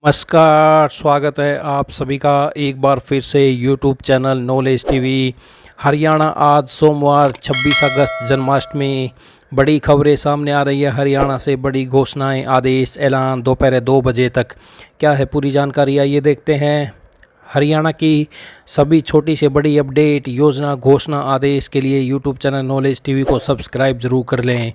नमस्कार, स्वागत है आप सभी का एक बार फिर से YouTube channel knowledge TV. Haryana आज सोमवार 26 अगस्त जन्माष्टमी। बड़ी खबरें सामने आ रही है हरियाणा से। बड़ी घोषणाएं, आदेश, ऐलान दोपहर 2 बजे तक। क्या है पूरी जानकारी, आइए देखते हैं। हरियाणा की सभी छोटी से बड़ी अपडेट, योजना, घोषणा, आदेश के लिए यूट्यूब चैनल नॉलेज टीवी को सब्सक्राइब जरूर कर लें।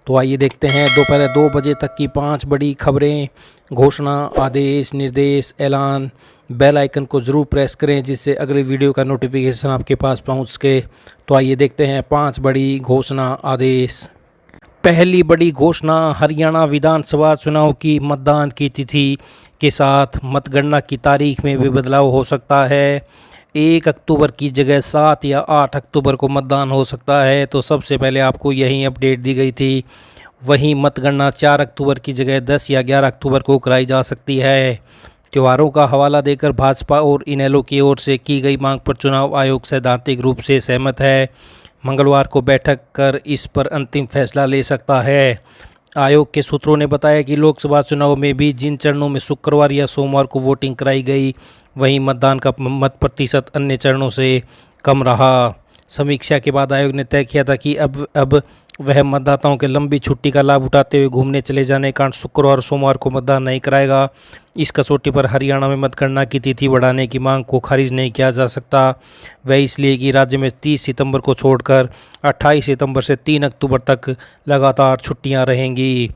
तो आइए देखते हैं दोपहर 2 बजे तक की 5 बड़ी खबरें, घोषणा, आदेश, निर्देश, ऐलान। बेल आइकन को ज़रूर प्रेस करें जिससे अगली वीडियो का नोटिफिकेशन आपके पास पहुंच सके। तो आइए देखते हैं 5 बड़ी घोषणा, आदेश। पहली बड़ी घोषणा, हरियाणा विधानसभा चुनाव की मतदान की तिथि के साथ मतगणना की तारीख में भी बदलाव हो सकता है। 1 अक्टूबर की जगह 7 या 8 अक्टूबर को मतदान हो सकता है। तो सबसे पहले आपको यही अपडेट दी गई थी। वहीं मतगणना 4 अक्टूबर की जगह 10 या 11 अक्टूबर को कराई जा सकती है। त्योहारों का हवाला देकर भाजपा और इनेलो की ओर से की गई मांग पर चुनाव आयोग सैद्धांतिक रूप से सहमत है। मंगलवार को बैठक कर इस पर अंतिम फैसला ले सकता है। आयोग के सूत्रों ने बताया कि लोकसभा चुनाव में भी जिन चरणों में शुक्रवार या सोमवार को वोटिंग कराई गई, वहीं मतदान का मत प्रतिशत अन्य चरणों से कम रहा। समीक्षा के बाद आयोग ने तय किया था कि अब वह मतदाताओं के लंबी छुट्टी का लाभ उठाते हुए घूमने चले जाने के कारण शुक्रवार और सोमवार को मतदान नहीं कराएगा। इस कसौटी पर हरियाणा में मतगणना की तिथि बढ़ाने की मांग को खारिज नहीं किया जा सकता। वह इसलिए कि राज्य में 30 सितंबर को छोड़कर 28 सितंबर से 3 अक्टूबर तक लगातार छुट्टियां रहेंगी।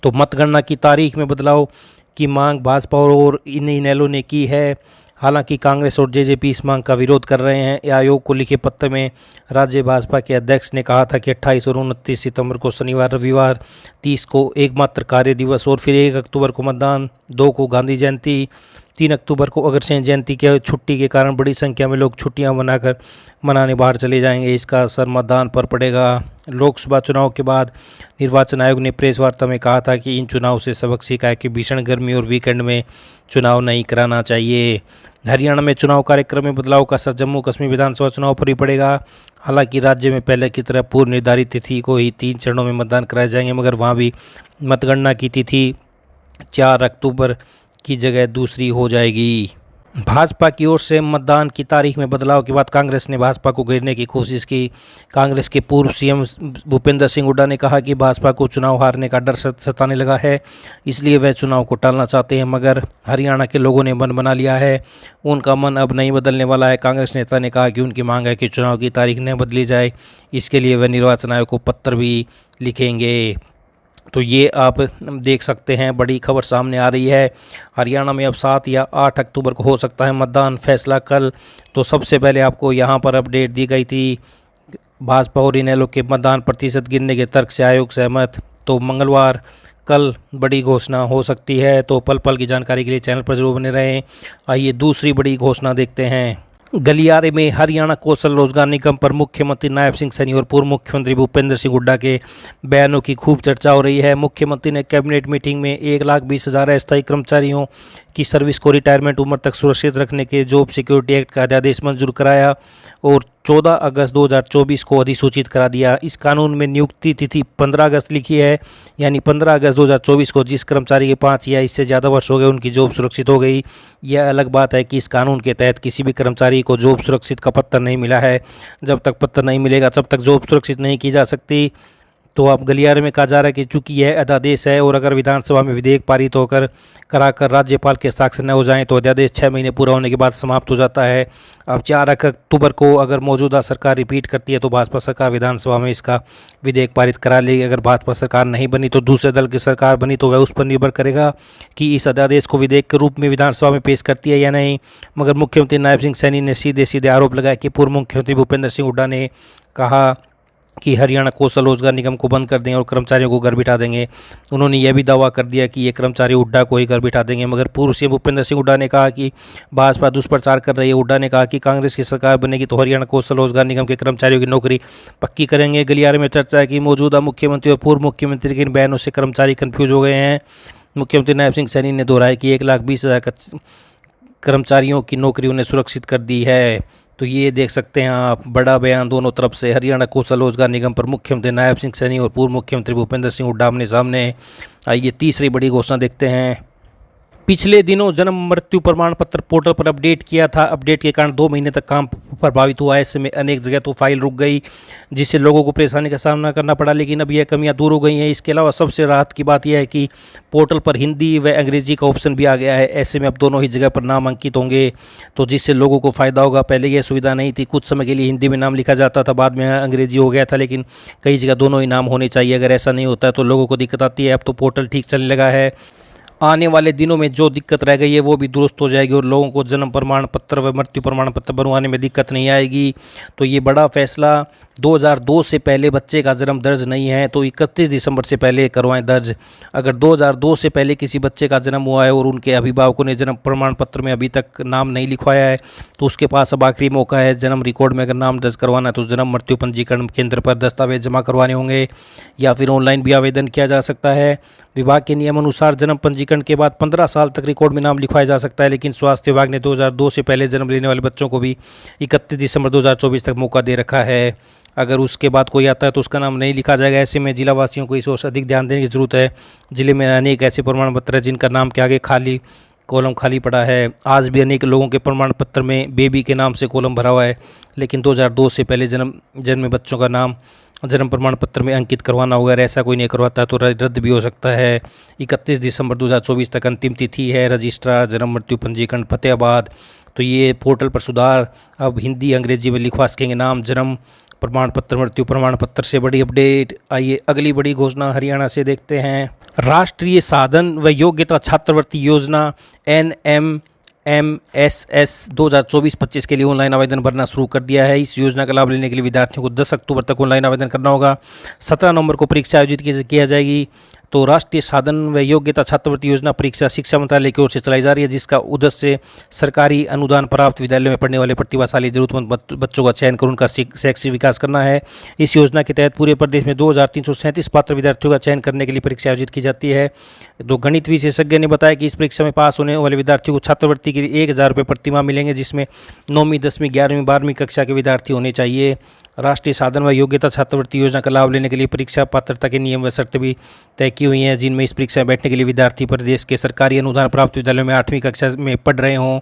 तो मतगणना की तारीख में बदलाव की मांग भाजपा और इनेलो ने की है। हालांकि कांग्रेस और जेजेपी इस मांग का विरोध कर रहे हैं। आयोग को लिखे पत्र में राज्य भाजपा के अध्यक्ष ने कहा था कि 28 और 29 सितंबर को शनिवार, रविवार, 30 को एकमात्र कार्य दिवस और फिर 1 अक्टूबर को मतदान, 2 को गांधी जयंती, 3 अक्टूबर को अग्रसेन जयंती के छुट्टी के कारण बड़ी संख्या में लोग छुट्टियां मनाने बाहर चले जाएंगे। इसका असर मतदान पर पड़ेगा। लोकसभा चुनाव के बाद निर्वाचन आयोग ने प्रेस वार्ता में कहा था कि इन चुनाव से सबक सीखा है कि भीषण गर्मी और वीकेंड में चुनाव नहीं कराना चाहिए। हरियाणा में चुनाव कार्यक्रम में बदलाव का असर जम्मू कश्मीर विधानसभा चुनाव पर ही पड़ेगा। हालांकि राज्य में पहले की तरह पूर्व निर्धारित तिथि को ही 3 चरणों में मतदान कराए जाएंगे, मगर वहाँ भी मतगणना की तिथि 4 अक्टूबर की जगह दूसरी हो जाएगी। भाजपा की ओर से मतदान की तारीख में बदलाव के बाद कांग्रेस ने भाजपा को घेरने की कोशिश की। कांग्रेस के पूर्व सीएम भूपेंद्र सिंह हुड्डा ने कहा कि भाजपा को चुनाव हारने का डर सताने लगा है, इसलिए वह चुनाव को टालना चाहते हैं, मगर हरियाणा के लोगों ने मन बना लिया है। उनका मन अब नहीं बदलने वाला है। कांग्रेस नेता ने कहा कि उनकी मांग है कि चुनाव की तारीख न बदली जाए। इसके लिए वह निर्वाचन आयोग को पत्र भी लिखेंगे। तो ये आप देख सकते हैं, बड़ी खबर सामने आ रही है। हरियाणा में अब 7 या 8 अक्टूबर को हो सकता है मतदान, फैसला कल। तो सबसे पहले आपको यहाँ पर अपडेट दी गई थी। भाजपा और इनेलो के मतदान प्रतिशत गिरने के तर्क से आयोग सहमत। तो मंगलवार कल बड़ी घोषणा हो सकती है। तो पल पल की जानकारी के लिए चैनल पर जरूर बने रहें। आइए दूसरी बड़ी घोषणा देखते हैं। गलियारे में हरियाणा कौशल रोजगार निगम पर मुख्यमंत्री नायब सिंह सैनी और पूर्व मुख्यमंत्री भूपेंद्र सिंह हुड्डा के बयानों की खूब चर्चा हो रही है। मुख्यमंत्री ने कैबिनेट मीटिंग में 1,20,000 अस्थायी कर्मचारियों की सर्विस को रिटायरमेंट उम्र तक सुरक्षित रखने के जॉब सिक्योरिटी एक्ट का अध्यादेश मंजूर कराया और 14 अगस्त 2024 को अधिसूचित करा दिया। इस कानून में नियुक्ति तिथि 15 अगस्त लिखी है, यानी 15 अगस्त 2024 को जिस कर्मचारी के 5 या इससे ज़्यादा वर्ष हो गए उनकी जॉब सुरक्षित हो गई। यह अलग बात है कि इस कानून के तहत किसी भी कर्मचारी को जॉब सुरक्षित का पत्र नहीं मिला है। जब तक पत्र नहीं मिलेगा तब तक जॉब सुरक्षित नहीं की जा सकती। तो अब गलियारे में कहा जा रहा है कि चूंकि यह अध्यादेश है और अगर विधानसभा में विधेयक पारित होकर कराकर राज्यपाल के हस्ताक्षर न हो जाएं तो अध्यादेश 6 महीने पूरा होने के बाद समाप्त हो जाता है। अब 4 अक्टूबर को अगर मौजूदा सरकार रिपीट करती है तो भाजपा सरकार विधानसभा में इसका विधेयक पारित करा लेगी। अगर भाजपा सरकार नहीं बनी तो दूसरे दल की सरकार बनी तो वह उस पर निर्भर करेगा कि इस अध्यादेश को विधेयक के रूप में विधानसभा में पेश करती है या नहीं। मगर मुख्यमंत्री नायब सिंह सैनी ने सीधे सीधे आरोप लगाया कि पूर्व मुख्यमंत्री भूपेंद्र सिंह हुड्डा ने कहा कि हरियाणा कौशल रोजगार निगम को बंद कर देंगे और कर्मचारियों को घर बिठा देंगे। उन्होंने यह भी दावा कर दिया कि ये कर्मचारी हुड्डा को ही घर बिठा देंगे। मगर पूर्व सीएम भूपेंद्र सिंह हुड्डा ने कहा कि भाजपा दुष्प्रचार कर रही है। हुड्डा ने कहा कि कांग्रेस की सरकार बनेगी तो हरियाणा कौशल रोजगार निगम के कर्मचारियों की नौकरी पक्की करेंगे। गलियारे में चर्चा है कि मौजूदा मुख्यमंत्री और पूर्व मुख्यमंत्री के इन बयानों से कर्मचारी कन्फ्यूज हो गए हैं। मुख्यमंत्री नायब सिंह सैनी ने दोहराया कि 1,20,000 कर्मचारियों की नौकरी उन्हें सुरक्षित कर दी है। तो ये देख सकते हैं आप, बड़ा बयान दोनों तरफ से। हरियाणा कौशल रोजगार निगम पर मुख्यमंत्री नायब सिंह सैनी और पूर्व मुख्यमंत्री भूपेंद्र सिंह हुड्डा आमने सामने। आइए तीसरी बड़ी घोषणा देखते हैं। पिछले दिनों जन्म मृत्यु प्रमाण पत्र पोर्टल पर अपडेट किया था। अपडेट के कारण 2 महीने तक काम प्रभावित हुआ है। ऐसे में अनेक जगह तो फाइल रुक गई, जिससे लोगों को परेशानी का सामना करना पड़ा, लेकिन अब यह कमियां दूर हो गई हैं। इसके अलावा सबसे राहत की बात यह है कि पोर्टल पर हिंदी व अंग्रेजी का ऑप्शन भी आ गया है। ऐसे में अब दोनों ही जगह पर नाम अंकित होंगे, तो जिससे लोगों को फ़ायदा होगा। पहले यह सुविधा नहीं थी, कुछ समय के लिए हिंदी में नाम लिखा जाता था, बाद में अंग्रेजी हो गया था, लेकिन कई जगह दोनों ही नाम होने चाहिए। अगर ऐसा नहीं होता है तो लोगों को दिक्कत आती है। अब तो पोर्टल ठीक चलने लगा है। आने वाले दिनों में जो दिक्कत रह गई है वो भी दुरुस्त हो जाएगी और लोगों को जन्म प्रमाण पत्र व मृत्यु प्रमाण पत्र बनवाने में दिक्कत नहीं आएगी। तो ये बड़ा फैसला 2002 से पहले बच्चे का जन्म दर्ज नहीं है तो 31 दिसंबर से पहले करवाएं दर्ज। अगर 2002 से पहले किसी बच्चे का जन्म हुआ है और उनके अभिभावकों ने जन्म प्रमाण पत्र में अभी तक नाम नहीं लिखवाया है तो उसके पास अब आखिरी मौका है। जन्म रिकॉर्ड में अगर नाम दर्ज करवाना है तो जन्म मृत्यु पंजीकरण केंद्र पर दस्तावेज जमा करवाने होंगे या फिर ऑनलाइन भी आवेदन किया जा सकता है। विभाग के नियम अनुसार जन्म पंजीकरण के बाद 15 साल तक रिकॉर्ड में नाम लिखवाया जा सकता है, लेकिन स्वास्थ्य विभाग ने 2002 से पहले जन्म लेने वाले बच्चों को भी 31 दिसंबर 2024 तक मौका दे रखा है। अगर उसके बाद कोई आता है तो उसका नाम नहीं लिखा जाएगा। ऐसे में जिला वासियों को इस ओर अधिक ध्यान देने की जरूरत है। जिले में अनेक ऐसे प्रमाण पत्र हैं जिनका नाम के आगे खाली कॉलम खाली पड़ा है। आज भी अनेक लोगों के प्रमाण पत्र में बेबी के नाम से कॉलम भरा हुआ है, लेकिन 2002 से पहले जन्मे बच्चों का नाम जन्म प्रमाण पत्र में अंकित करवाना होगा। अगर ऐसा कोई नहीं करवाता तो रद्द भी हो सकता है। 31 दिसंबर 2024 तक अंतिम तिथि है। रजिस्ट्रार जन्म मृत्यु पंजीकरण फतेहाबाद। तो ये पोर्टल पर सुधार, अब हिंदी अंग्रेजी में लिखवा सकेंगे नाम, जन्म प्रमाण पत्र मृत्यु प्रमाण पत्र से बड़ी अपडेट। आइए अगली बड़ी घोषणा हरियाणा से देखते हैं। राष्ट्रीय साधन व योग्यता छात्रवृत्ति योजना NMMSS 2024-25 के लिए ऑनलाइन आवेदन भरना शुरू कर दिया है। इस योजना का लाभ लेने के लिए विद्यार्थियों को 10 अक्टूबर तक ऑनलाइन आवेदन करना होगा। 17 नवंबर को परीक्षा आयोजित किया जाएगी। तो राष्ट्रीय साधन व योग्यता छात्रवृत्ति योजना परीक्षा शिक्षा मंत्रालय की ओर से चलाई जा रही है, जिसका उद्देश्य सरकारी अनुदान प्राप्त विद्यालयों में पढ़ने वाले प्रतिभाशाली जरूरतमंद बच्चों का चयन कर उनका शैक्षिक विकास करना है। इस योजना के तहत पूरे प्रदेश में 2337 पात्र विद्यार्थियों का चयन करने के लिए परीक्षा आयोजित की जाती है। तो गणित विशेषज्ञ ने बताया कि इस परीक्षा में पास होने वाले विद्यार्थियों को छात्रवृत्ति के लिए 1000 रुपये प्रतिमाह मिलेंगे, जिसमें 9वीं 10वीं 11वीं 12वीं कक्षा के विद्यार्थी होने चाहिए। राष्ट्रीय साधन व योग्यता छात्रवृत्ति योजना का लाभ लेने के लिए परीक्षा पात्रता के नियम व शर्तें भी तय की हुई हैं, जिनमें इस परीक्षा में बैठने के लिए विद्यार्थी प्रदेश के सरकारी अनुदान प्राप्त विद्यालयों में 8वीं कक्षा में पढ़ रहे हों,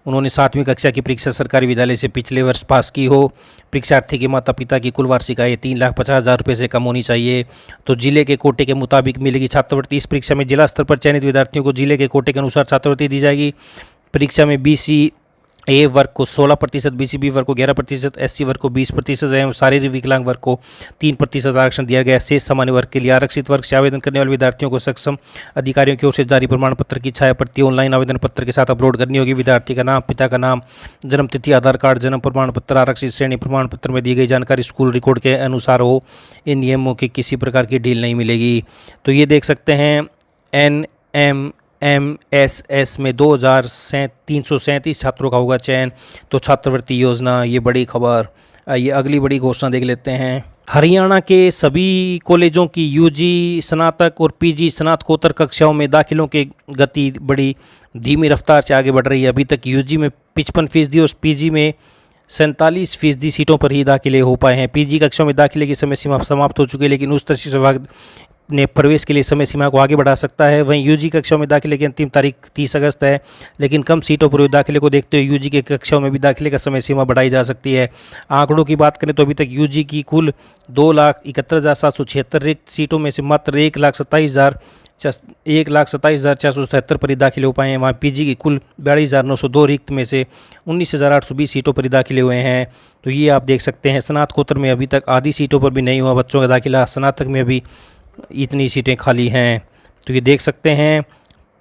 उन्होंने 7वीं कक्षा की परीक्षा सरकारी विद्यालय से पिछले वर्ष पास की हो। परीक्षार्थी के माता पिता की कुल वार्षिक आय 3,50,000 रुपये से कम होनी चाहिए। तो जिले के कोटे के मुताबिक मिलेगी छात्रवृत्ति। इस परीक्षा में जिला स्तर पर चयनित विद्यार्थियों को जिले के कोटे के अनुसार छात्रवृत्ति दी जाएगी। परीक्षा में BCA वर्ग को 16%, BCB वर्ग को 11%, SC वर्ग को 20% एवं शारीरिक विकलांग वर्ग को 3% आरक्षण दिया गया। शेष सामान्य वर्ग के लिए आरक्षित वर्ग से आवेदन करने वाले विद्यार्थियों को सक्षम अधिकारियों की ओर से जारी प्रमाण पत्र की छाया प्रति ऑनलाइन आवेदन पत्र के साथ अपलोड करनी होगी। विद्यार्थी का नाम, पिता का नाम, जन्म तिथि, आधार कार्ड, जन्म प्रमाण पत्र, आरक्षित श्रेणी प्रमाण पत्र में दी गई जानकारी स्कूल रिकॉर्ड के अनुसार हो। इन नियमों की किसी प्रकार की ढील नहीं मिलेगी। तो ये देख सकते हैं NMMSS में 2337 छात्रों का होगा चयन। तो छात्रवृत्ति योजना, ये बड़ी खबर। ये अगली बड़ी घोषणा देख लेते हैं। हरियाणा के सभी कॉलेजों की UG स्नातक और PG स्नातकोत्तर कक्षाओं में दाखिलों की गति बड़ी धीमी रफ्तार से आगे बढ़ रही है। अभी तक UG में 55% और PG में 47% सीटों पर ही दाखिले हो पाए हैं। PG कक्षाओं में दाखिले की समय सीमा समाप्त हो चुकी है, लेकिन उच्च शिक्षा विभाग ने प्रवेश के लिए समय सीमा को आगे बढ़ा सकता है। वहीं UG कक्षाओं में दाखिले की अंतिम तारीख 30 अगस्त है, लेकिन कम सीटों पर हुए दाखिले को देखते हुए UG के कक्षाओं में भी दाखिले का समय सीमा बढ़ाई जा सकती है। आंकड़ों की बात करें तो अभी तक UG की कुल 2,71,776 रिक्त सीटों में से मात्र 1,27,477 पर ही दाखिले हो पाए हैं। वहाँ PG की कुल 42,902 रिक्त में से 19,820 सीटों पर ही दाखिले हुए हैं। तो ये आप देख सकते हैं। स्नातकोत्तर में अभी तक आधी सीटों पर भी नहीं हुआ बच्चों का दाखिला। स्नातक में अभी इतनी सीटें खाली हैं। तो ये देख सकते हैं।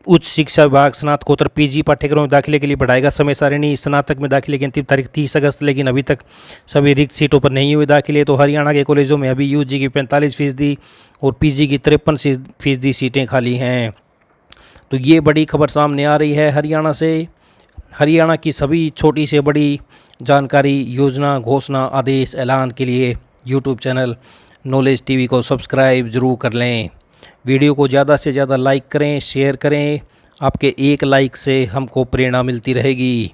उच्च शिक्षा विभाग स्नातकोत्तर PG पाठ्यक्रम में दाखिले के लिए बढ़ाएगा समय सारिणी। स्नातक में दाखिले की अंतिम तारीख 30 अगस्त, लेकिन अभी तक सभी रिक्त सीटों पर नहीं हुए दाखिले। तो हरियाणा के कॉलेजों में अभी UG की 45% और PG की 53% सीटें खाली हैं। तो ये बड़ी खबर सामने आ रही है हरियाणा से। हरियाणा की सभी छोटी से बड़ी जानकारी, योजना, घोषणा, आदेश, ऐलान के लिए YouTube चैनल नॉलेज TV को सब्सक्राइब ज़रूर कर लें। वीडियो को ज़्यादा से ज़्यादा लाइक करें, शेयर करें। आपके एक लाइक से हमको प्रेरणा मिलती रहेगी।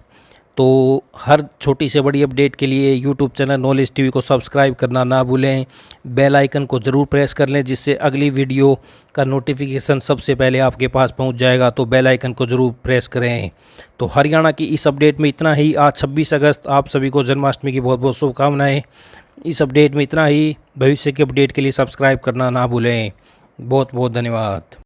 तो हर छोटी से बड़ी अपडेट के लिए यूट्यूब चैनल नॉलेज टीवी को सब्सक्राइब करना ना भूलें। बेल आइकन को ज़रूर प्रेस कर लें, जिससे अगली वीडियो का नोटिफिकेशन सबसे पहले आपके पास पहुंच जाएगा। तो बेल आइकन को ज़रूर प्रेस करें। तो हरियाणा की इस अपडेट में इतना ही। आज 26 अगस्त, आप सभी को जन्माष्टमी की बहुत बहुत शुभकामनाएँ। इस अपडेट में इतना ही। भविष्य के अपडेट के लिए सब्सक्राइब करना ना भूलें। बहुत बहुत धन्यवाद।